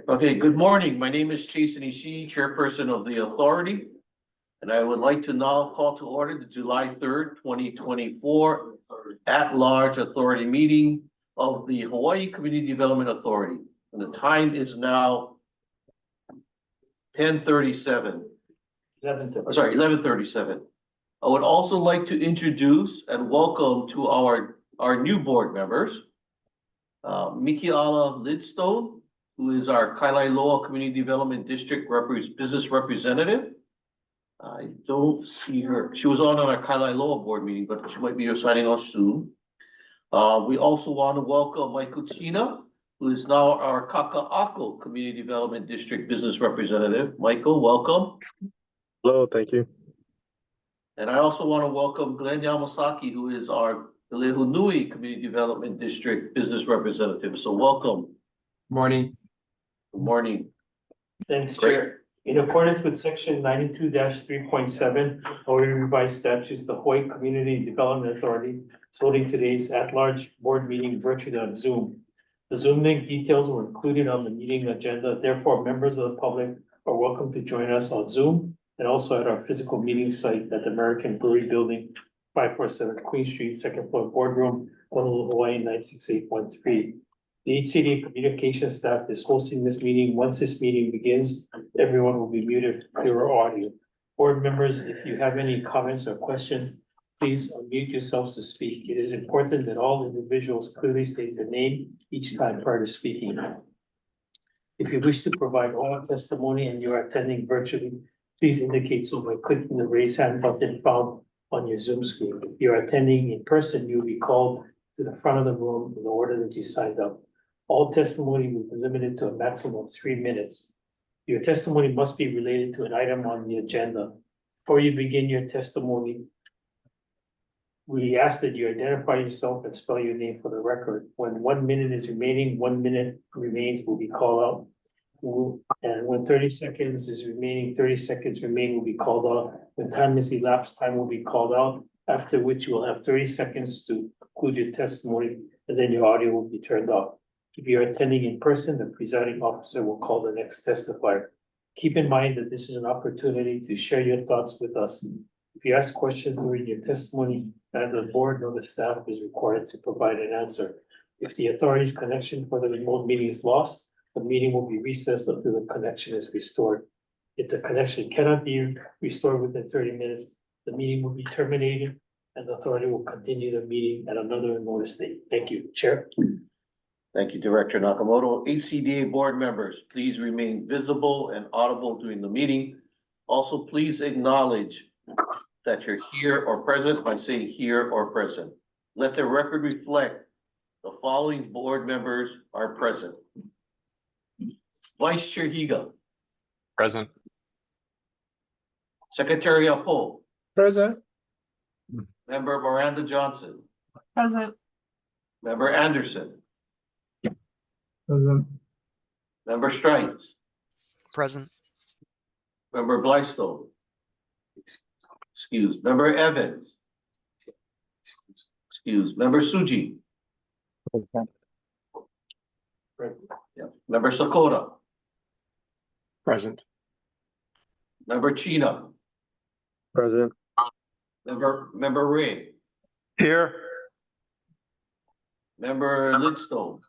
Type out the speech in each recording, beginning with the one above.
Okay, good morning. My name is Jason Ishii, Chairperson of the Authority. And I would like to now call to order the July 3rd, 2024 at-large authority meeting of the Hawaii Community Development Authority. And the time is now 10:37. 11:37. I would also like to introduce and welcome to our new board members. Mikiala Lidstone, who is our Kailailoa Community Development District Business Representative. I don't see her. She was on our Kailailoa board meeting, but she might be signing off soon. We also want to welcome Michael China, who is now our Kaka'ako Community Development District Business Representative. Michael, welcome. Hello, thank you. And I also want to welcome Glenn Yamasaki, who is our Lehunui Community Development District Business Representative. So welcome. Morning. Good morning. Thanks, Great. Chair. In accordance with section 92-3.7 Hawaii Revised Statutes, the Hawaii Community Development Authority is holding today's at-large board meeting virtually on Zoom. The Zoom link details were included on the meeting agenda. Therefore, members of the public are welcome to join us on Zoom and also at our physical meeting site at the American Brewery Building, 547 Queen Street, second floor boardroom, Honolulu, Hawaii, 96813. The HCDA communication staff is hosting this meeting. Once this meeting begins, everyone will be muted for clearer audio. Board members, if you have any comments or questions, please unmute yourselves to speak. It is important that all individuals clearly state their name each time prior to speaking. If you wish to provide oral testimony and you are attending virtually, please indicate so by clicking the raise hand button found on your Zoom screen. If you are attending in person, you'll be called to the front of the room in the order that you signed up. All testimony will be limited to a maximum of 3 minutes. Your testimony must be related to an item on the agenda. Before you begin your testimony, we ask that you identify yourself and spell your name for the record. When 1 minute is remaining, 1 minute remains will be called out. And when 30 seconds is remaining, 30 seconds remain will be called out. When time is elapsed, time will be called out, after which you will have 30 seconds to conclude your testimony, and then your audio will be turned off. If you are attending in person, the presiding officer will call the next testifier. Keep in mind that this is an opportunity to share your thoughts with us. If you ask questions during your testimony, neither the board nor the staff is required to provide an answer. If the authority's connection for the remote meeting is lost, the meeting will be recessed until the connection is restored. If the connection cannot be restored within 30 minutes, the meeting will be terminated and the authority will continue the meeting at another notice date. Thank you, Chair. Thank you, Director Nakamoto. HCDA board members, please remain visible and audible during the meeting. Also, please acknowledge that you're here or present by saying here or present. Let the record reflect the following board members are present. Vice Chair Higa. Present. Secretary Apo. Present. Member Miranda Johnson. Present. Member Anderson. Present. Member Strites. Present. Member Blystone. Excuse. Member Evans. Excuse. Member Suji. Yeah. Member Sakota. Present. Member China. Present. Member Ray. Here. Member Lidstone.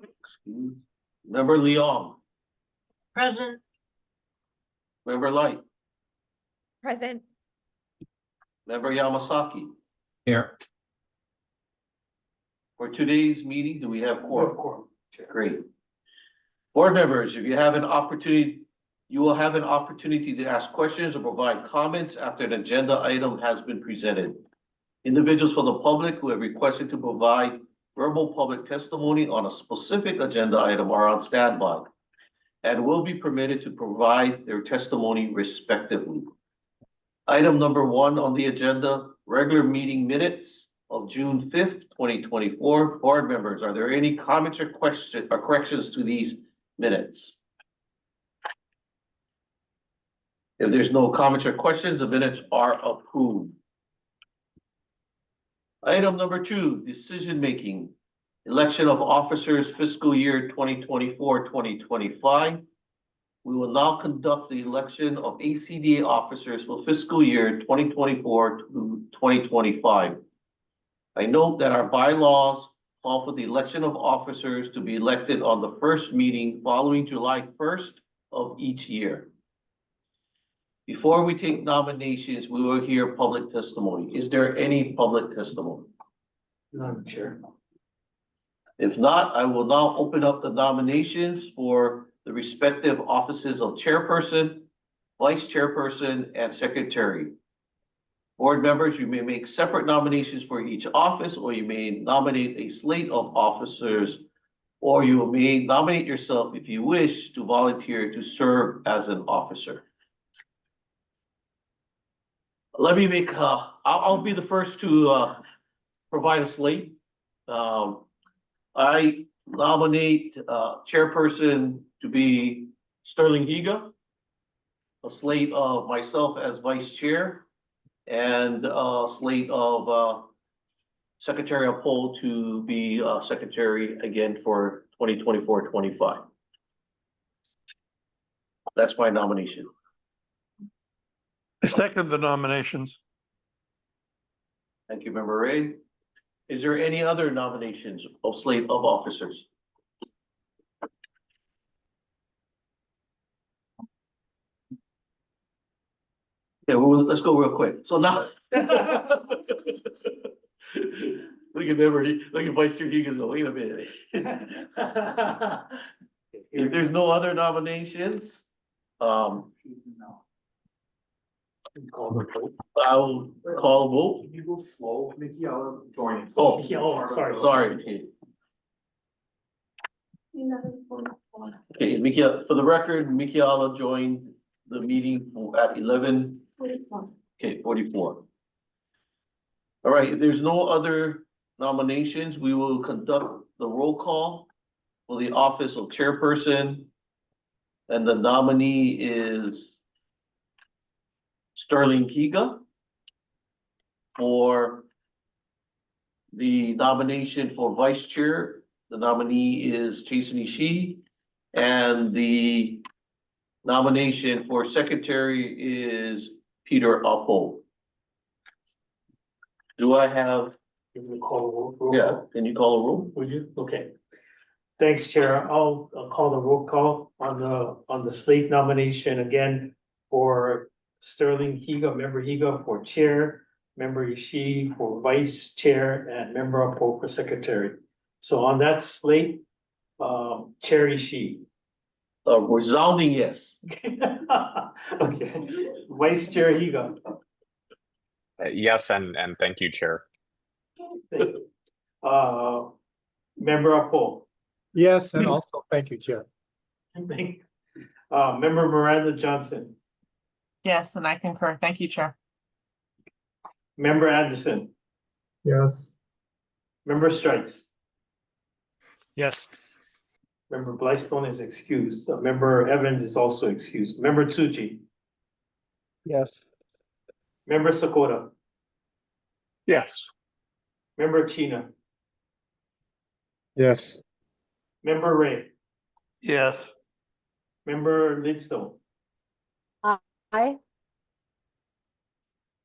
Excuse. Member Leong. Present. Member Light. Present. Member Yamasaki. Here. For today's meeting, do we have quorum? Great. Board members, if you have an opportunity, you will have an opportunity to ask questions or provide comments after an agenda item has been presented. Individuals from the public who have requested to provide verbal public testimony on a specific agenda item are on standby and will be permitted to provide their testimony respectively. Item number 1 on the agenda, regular meeting minutes of June 5th, 2024. Board members, are there any comments or questions or corrections to these minutes? If there's no comments or questions, the minutes are approved. Item number 2, decision-making. Election of officers fiscal year 2024-2025. We will now conduct the election of HCDA officers for fiscal year 2024 to 2025. I note that our bylaws call for the election of officers to be elected on the first meeting following July 1st of each year. Before we take nominations, we will hear public testimony. Is there any public testimony? None, Chair. If not, I will now open up the nominations for the respective offices of chairperson, vice chairperson, and secretary. Board members, you may make separate nominations for each office, or you may nominate a slate of officers, or you may nominate yourself if you wish to volunteer to serve as an officer. Let me make, I'll be the first to provide a slate. I nominate chairperson to be Sterling Higa, a slate of myself as vice chair, and a slate of Secretary Uphold to be secretary again for 2024-25. That's my nomination. I second the nominations. Thank you, Member Ray. Is there any other nominations of slate of officers? Yeah, well, let's go real quick. So now. Look at Member, look at Vice Chair Higgins, wait a minute. If there's no other nominations, Call the vote. I'll call a vote. Can you go slow, Mickey? I'll join. Oh, Sorry. sorry. Okay, Mickey, for the record, Mikiala joined the meeting at 11. Okay, 44. All right, if there's no other nominations, we will conduct the roll call for the office of chairperson. And the nominee is Sterling Higa. For the nomination for vice chair, the nominee is Jason Ishii. And the nomination for secretary is Peter Uphold. Do I have, Can you call the roll? yeah, can you call a roll? Would you? Okay. Thanks, Chair. I'll call the roll call on the slate nomination again for Sterling Higa, Member Higa for chair, Member Ishii for vice chair, and Member Uphold for secretary. So on that slate, Chair Ishii. Resounding yes. Okay, Vice Chair Higa. Yes, and thank you, Chair. Member Uphold. Yes, and also thank you, Chair. Member Miranda Johnson. Yes, and I concur. Thank you, Chair. Member Anderson. Yes. Member Strites. Yes. Member Blystone is excused. Member Evans is also excused. Member Tsuji. Yes. Member Sakota. Yes. Member China. Yes. Member Ray. Yes. Member Lidstone. Aye.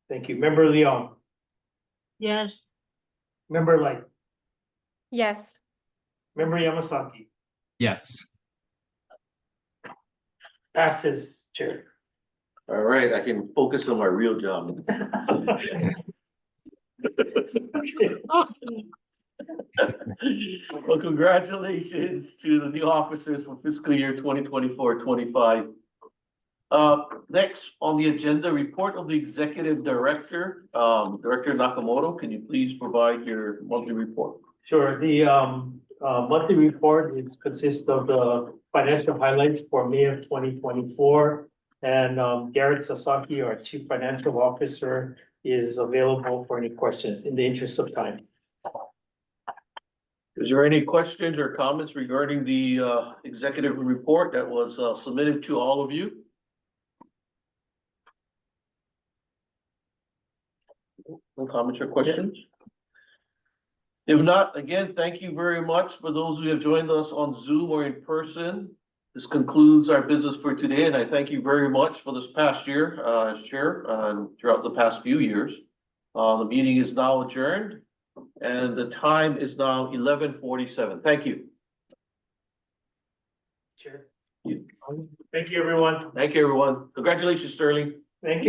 Thank you. Member Leon. Yes. Member Light. Yes. Member Yamasaki. Yes. Passes, Chair. All right, I can focus on my real job. Well, congratulations to the new officers for fiscal year 2024-25. Next on the agenda, report of the executive director, Director Nakamoto. Can you please provide your monthly report? Sure, the monthly report consists of the financial highlights for May of 2024. And Garrett Sasaki, our Chief Financial Officer, is available for any questions in the interest of time. Is there any questions or comments regarding the executive report that was submitted to all of you? No comments or questions? If not, again, thank you very much for those who have joined us on Zoom or in person. This concludes our business for today, and I thank you very much for this past year, as chair, throughout the past few years. The meeting is now adjourned, and the time is now 11:47. Thank you. Chair. Thank you, everyone. Thank you, everyone. Congratulations, Sterling. Thank you.